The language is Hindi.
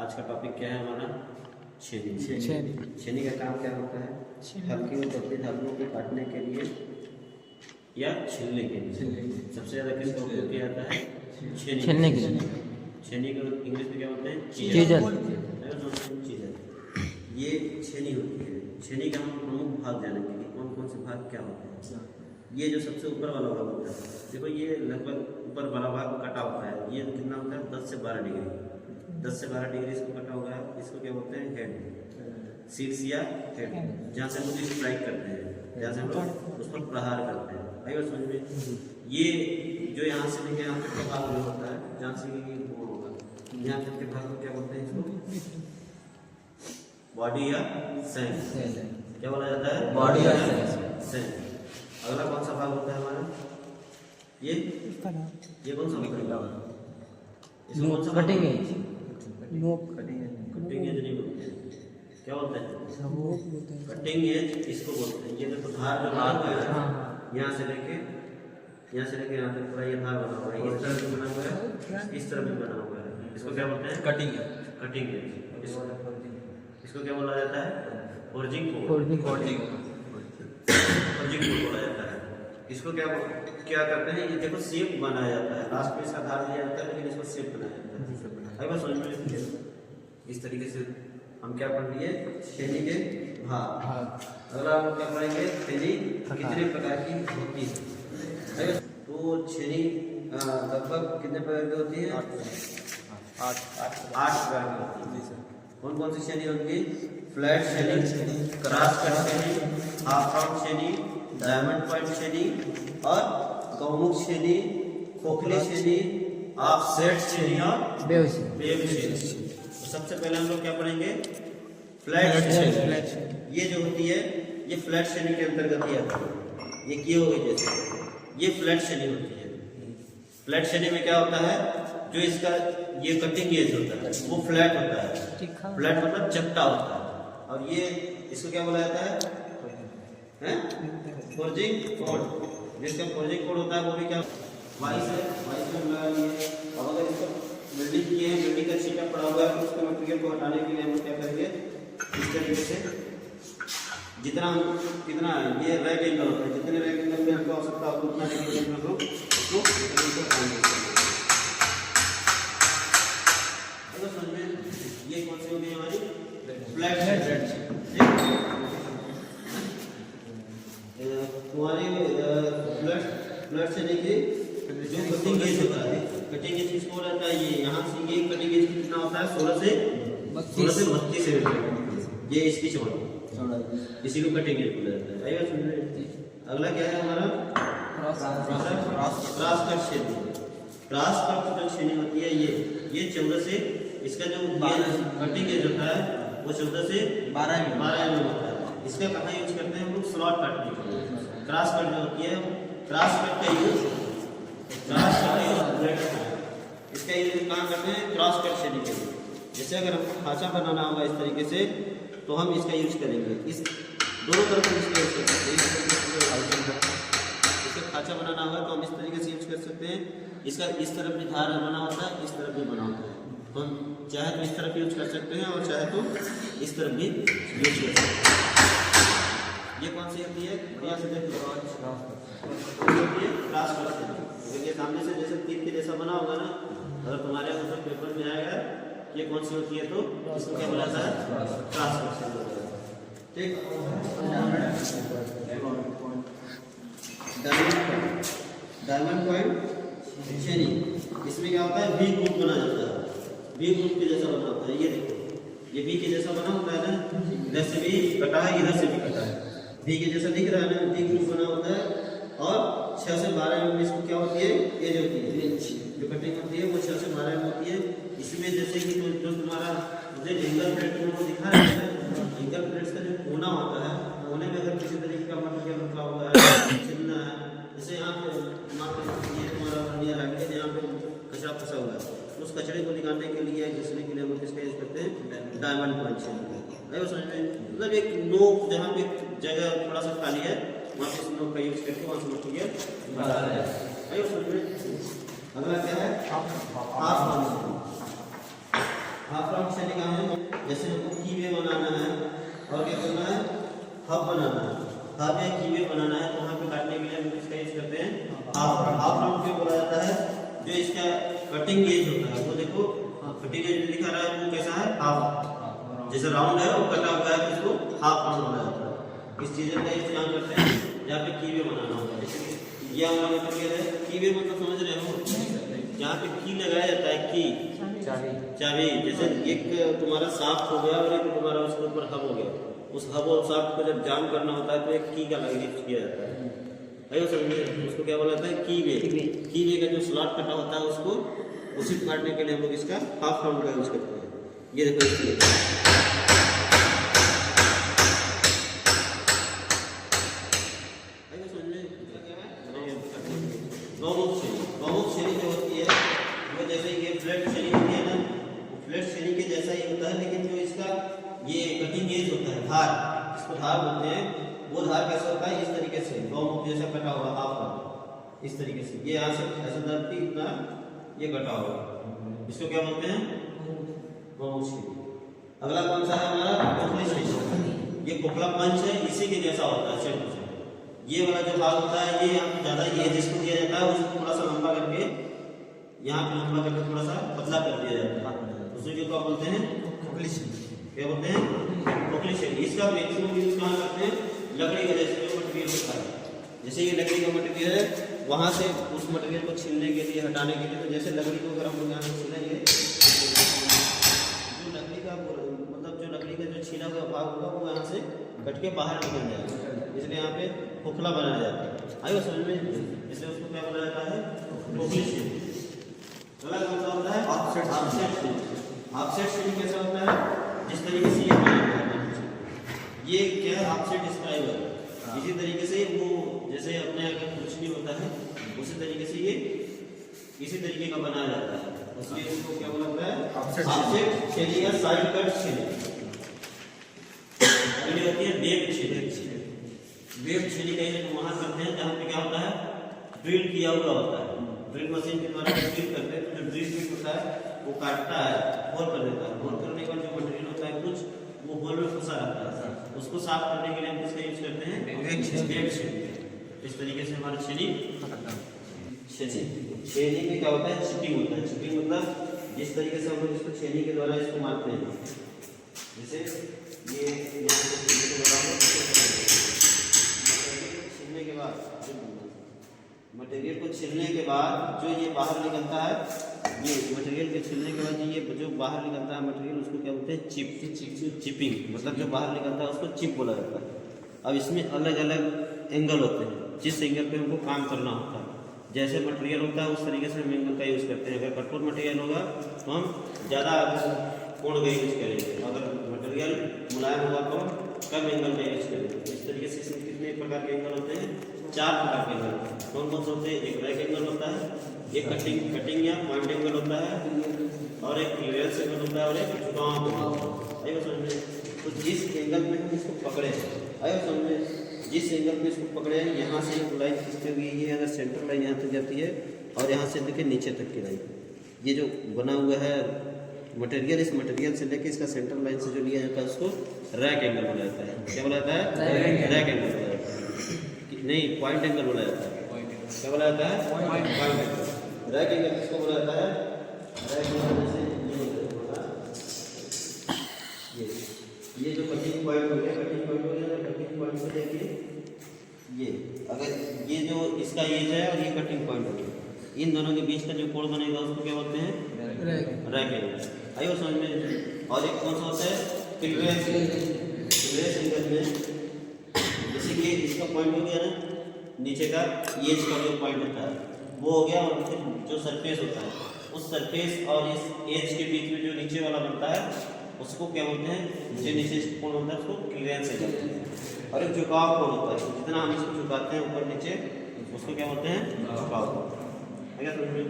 आज का टॉपिक क्या है हमारा? छेनी। छेनी का काम क्या होता है? हल्की और पतली धातुओं को काटने के लिए या छीलने के लिए। सबसे ज्यादा किसका उपयोग किया जाता है? छेनी के लिए। छेनी को इंग्लिश में क्या बोलते हैं? चीज़र। ये छेनी होती है। छेनी का हम प्रमुख भाग जानेंगे कि कौन कौन से भाग क्या होते हैं। ये जो सबसे ऊपर वाला भाग होता है, देखो ये लगभग ऊपर वाला भाग कटा होता है। ये कितना होता है? 10 से 12 डिग्री। 10 से 12 डिग्री इसको कटा हुआ है। इसको क्या बोलते हैं? हेड, सीट्स या हेड, जहाँ से हम लोग स्ट्राइक करते हैं, जहाँ से हम लोग उस पर प्रहार करते हैं। आई बात समझ में? ये जो यहाँ से लेके यहाँ तक का भाग जो होता है, जहाँ से ये बोन होगा, यहाँ तक के भाग को क्या बोलते हैं? इसको बॉडी या सैन क्या बोला जाता है? बॉडी या सैन। अगला कौन सा भाग होता है हमारा? ये कौन सा होता है? इसको कौन सा? Cutting edge. कटिंग एज नहीं बोलते हैं, क्या बोलते हैं? कटिंग एज इसको बोलते हैं। ये देखो धार जो बना हुआ है, यहाँ से लेके यहाँ तक पूरा ये धार बना हुआ है। इस तरह भी बना हुआ है, इस तरह भी बना हुआ है। इसको क्या बोलते हैं? Cutting edge. Cutting edge. इसको क्या बोला जाता है? फोर्जिंग कोड बोला जाता है। इसको क्या करते हैं? ये देखो शेप बनाया जाता है। लास्ट में इसका धार दिया जाता है, लेकिन इसको शेप बनाया जाता है। बस समझ में इस तरीके से हम क्या पढ़ लिए? छेनी के भाग। अगला हम क्या पढ़ेंगे? छेनी कितने प्रकार की होती है। तो छेनी लगभग कितने प्रकार की होती है? 8 प्रकार की होती है। कौन कौन सी छेनी होती है? फ्लैट छेनी, क्रॉस कट छेनी, हाफ राउंड छेनी, डायमंड पॉइंट छेनी और गौमुख छेनी, खोखली छेनी, ऑफसेट छेनी और वेव छेनी। तो सबसे पहले हम लोग क्या पढ़ेंगे? फ्लैट छेनी। ये जो होती है, ये फ्लैट छेनी के अंतर्गत ही आता है। ये किए हुए जैसे ये फ्लैट छेनी होती है। फ्लैट छेनी में क्या होता है? जो इसका ये कटिंग एज होता है वो फ्लैट होता है। फ्लैट मतलब चपटा होता है। और ये इसको क्या बोला जाता है? Forging code. जिसका फोर्जिंग कोड होता है वो भी क्या वाइस है। वाइस में लगा लिए। अब अगर इसको बिल्डिंग किए हैं, बिल्डिंग का छीटा पड़ा हुआ है, तो उसके मटेरियल को हटाने के लिए हम क्या करेंगे? इस तरीके से कितना ये रैक एंगल होता है, जितने रैक एंगल में हमको आवश्यकता होगी उतना रैक एंगल में हम उसको ये कौन सी होगी हमारी? फ्लैट छेनी। तुम्हारी फ्लैट छेनी की जो कटिंग एज होता है, कटिंग एज किसको रहता है? ये यहाँ से ये कटिंग एज कितना होता है? 16 से 32 सेंटीमीटर। ये इसकी चौड़ाई, इसी को कटिंग एज बोला जाता है। आइए सुनिए, अगला क्या है हमारा? क्रॉस कट छेनी। क्रॉस कट जो छेनी होती है, ये 14 से, इसका जो कटिंग एज होता है वो 14 से 12 mm होता है। इसका कहाँ यूज करते हैं हम लोग? स्लॉट काटने के लिए। क्रॉस कट जो होती है, क्रॉस कट का यूज इसका यूज कहाँ करते हैं? क्रॉस कट छेनी के लिए। जैसे अगर हमको खांचा बनाना होगा इस तरीके से, तो हम इसका यूज करेंगे। इस दोनों तरफ हम इसका यूज कर सकते हैं। इसका खांचा बनाना होगा तो हम इस तरीके से यूज कर सकते हैं। इसका इस तरफ भी धार बना होता है, इस तरफ भी बना होता है। तो हम चाहे तो इस तरफ यूज कर सकते हैं और चाहे तो इस तरफ भी यूज कर सकते हैं। ये कौन सी होती है? बढ़िया से देख लो। क्रॉस कट छेनी। देखिए सामने से जैसे तीर के जैसा बना होगा ना, अगर तुम्हारे उसमें पेपर में आएगा ये कौन सी होती है, तो इसको क्या बोला जाता है? क्रॉस कट छेनी। ठीक। डायमंड पॉइंट छेनी, इसमें क्या होता है? वी ग्रुप बना जाता है। वी ग्रुप के जैसा बना होता है। ये देखो, ये वी के जैसा बना होता है ना, इधर से भी कटा है, इधर से भी कटा है। वी के जैसा दिख रहा है ना, वी ग्रुप बना होता है। और 6 से 12 mm इसको क्या होती है? एज होती है। जो कटिंग होती है वो 6 से 12 mm होती है। इसमें जैसे कि जो तुम्हारा मुझे एंगल प्लेट में वो दिखा रहा है, एंगल प्लेट्स का जो कोना होता है, कोने में अगर किसी तरीके का मटेरियल रखा हुआ है, छिलना है, जैसे यहाँ पे ये तुम्हारा वर्नियर है, यहाँ पे कचरा फंसा हुआ है, उस कचरे को निकालने के लिए, घिसने के लिए हम लोग इसका यूज करते हैं डायमंड पॉइंट छेनी। समझ में? मतलब एक नोक, जहाँ पे जगह थोड़ा सा खाली है, वहाँ पे इस नोक का यूज करके वहाँ से मटेरियल निकाला जाए। अगला क्या है? हाफ राउंड हाफ राउंड शेली कहाँ है? जैसे हमको कीवे बनाना है और क्या करना है, हब बनाना है, हब या कीवे बनाना है, तो वहाँ पे काटने के लिए हम किसका यूज करते हैं? Half round. हाफ राउंड क्यों बोला जाता है? जो इसका कटिंग एज होता है वो देखो कटिंग एज दिखा रहा है, वो कैसा है? हाफ। जैसे राउंड है वो कटा हुआ है, इसको हाफ राउंड बोला जाता है। इस चीज का इस्तेमाल करते हैं जहाँ पे कीवे बनाना होता है। ये हमारा मटेरियल है, कीवे मतलब समझ रहे हो, जहाँ पे की लगाया जाता है, की चाबी। जैसे एक तुम्हारा साफ्ट हो गया और एक तुम्हारा उसके ऊपर हब हो गया, उस हब और साफ्ट को जब जाम करना होता है तो एक की का यूज किया जाता है। अरे समझिए उसको क्या बोला जाता है? कीवे। कीवे का जो स्लॉट कटा होता है उसको उसी काटने के लिए हम लोग इसका हाफ राउंड का यूज करते हैं। ये देखो इसलिए गौमुख शैली जो होती है वो जैसे ये फ्लैट शैली होती है ना, फ्लैट शैली के जैसा ही होता है, लेकिन जो इसका ये कटिंग एज होता है, धार, इसको धार बोलते हैं, वो धार कैसा होता है? इस तरीके से गौमुख जैसा कटा हुआ हाफ का, इस तरीके से ये यहाँ से ऐसा दर्द इतना ये कटा हुआ, इसको क्या बोलते हैं? गौमुख शैली। अगला कौन सा है हमारा? खोखली शैली। ये खोखला पंच है, इसी के जैसा होता है सेम। ये वाला जो भाग होता है ये हम ज्यादा ये जिसको दिया जाता है उसको थोड़ा सा लंबा करके यहाँ पे लंबा करके थोड़ा सा पतला कर दिया जाता है, उसे जो क्या बोलते हैं? खोखली शैली। क्या बोलते हैं? खोखली शैली। इसका मैक्सिमम यूज कहाँ करते हैं? लकड़ी का जैसे जो मटेरियल होता है, जैसे ये लकड़ी का मटेरियल है, वहां से उस मटेरियल को छीलने के लिए, हटाने के लिए, तो जैसे लकड़ी को अगर हम लोग यहाँ से छीलेंगे, जो लकड़ी का मतलब जो लकड़ी का जो छीला हुआ भाग होगा वो यहाँ से कट के बाहर निकल जाएगा, इसलिए यहाँ पे खोखला बनाया जाता है। आइए समझ में, इसलिए उसको क्या बोला जाता है? खोखली शैली। अगला कौन सा होता है? ऑफसेट शैली। ऑफसेट शैली कैसा होता है? जिस तरीके से ये बनाया जाता है, ये क्या है? Offset scriber. इसी तरीके से वो जैसे अपने अगर कुछ नहीं होता है उसी तरीके से ये इसी तरीके का बनाया जाता है, इसलिए इसको क्या बोला जाता है? ऑफसेट शैली या साइड कट शैली। ये होती है वेब शैली। वेब शैली कहीं तो वहां करते हैं जहाँ पे क्या होता है? ड्रिल किया हुआ होता है, ड्रिल मशीन के द्वारा ड्रिल करते हैं, तो जो ड्रिल बिट होता है वो काटता है, होल कर देता है, होल करने के बाद जो मटेरियल होता है कुछ वो होल में फंसा रहता है, उसको साफ करने के लिए हम किसका यूज करते हैं? वेब शैली। इस तरीके से हमारा शैली छेनी में क्या होता है? चिपिंग होता है। चिपिंग मतलब जिस तरीके से हम लोग इसको छेनी के द्वारा इसको मारते हैं, जैसे ये छीलने के बाद मटेरियल को छीलने के बाद जो ये बाहर निकलता है, ये मटेरियल के छीलने के बाद ये जो बाहर निकलता है मटेरियल उसको क्या बोलते हैं? चिपिंग। मतलब जो बाहर निकलता है उसको चिप बोला जाता है। अब इसमें अलग अलग एंगल होते हैं, जिस एंगल पे हमको काम करना होता है, जैसे मटेरियल होता है उस तरीके से हम एंगल का यूज़ करते हैं। अगर कठोर मटेरियल होगा तो हम ज़्यादा कोण का यूज करेंगे, अगर मटेरियल मुलायम होगा तो कम एंगल का यूज करेंगे। इस तरीके से इसमें कितने प्रकार के एंगल होते हैं? 4 प्रकार के एंगल। कौन कौन से होते हैं? एक रैक एंगल होता है, एक कटिंग या पॉइंट एंगल होता है, और एक क्लियरेंस एंगल होता है, और एक झुकाव एंगल होता है। आइए समझ में, तो जिस एंगल में हम इसको पकड़े हैं, आइए समझ में, जिस एंगल में इसको पकड़े हैं, यहाँ से एक लाइन खींचते हुए ये अगर सेंटर लाइन यहाँ तक जाती है और यहाँ से लेके नीचे तक की लाइन, ये जो बना हुआ है मटेरियल, इस मटेरियल से लेके इसका सेंटर लाइन से जो लिया जाता है उसको रैक एंगल बोला जाता है। क्या बोला जाता है? रैक एंगल बोला जाता है, नहीं पॉइंट एंगल बोला जाता है। क्या बोला जाता है? Point angle. रैक एंगल किसको बोला जाता है? रैक एंगल जैसे ये जो कटिंग पॉइंट हो गया, कटिंग पॉइंट हो गया, कटिंग पॉइंट से लेके ये अगर ये जो इसका एज है और ये कटिंग पॉइंट हो गया, इन दोनों के बीच का जो कोण बनेगा उसको क्या बोलते हैं? Rack angle. आइए समझ में। और एक कौन सा होता है? क्लियरेंस एंगल में जैसे कि इसका पॉइंट हो गया ना, नीचे का एज का जो पॉइंट होता है वो हो गया, और फिर जो सरफेस होता है उस सरफेस और इस एज के बीच में जो नीचे वाला बनता है उसको क्या बोलते हैं? जो नीचे कोण होता है उसको क्लियरेंस एंगल बोलते हैं। और एक झुकाव कोण होता है, जितना हम इसको झुकाते हैं ऊपर नीचे उसको क्या बोलते हैं? झुकाव कोण। समझ में?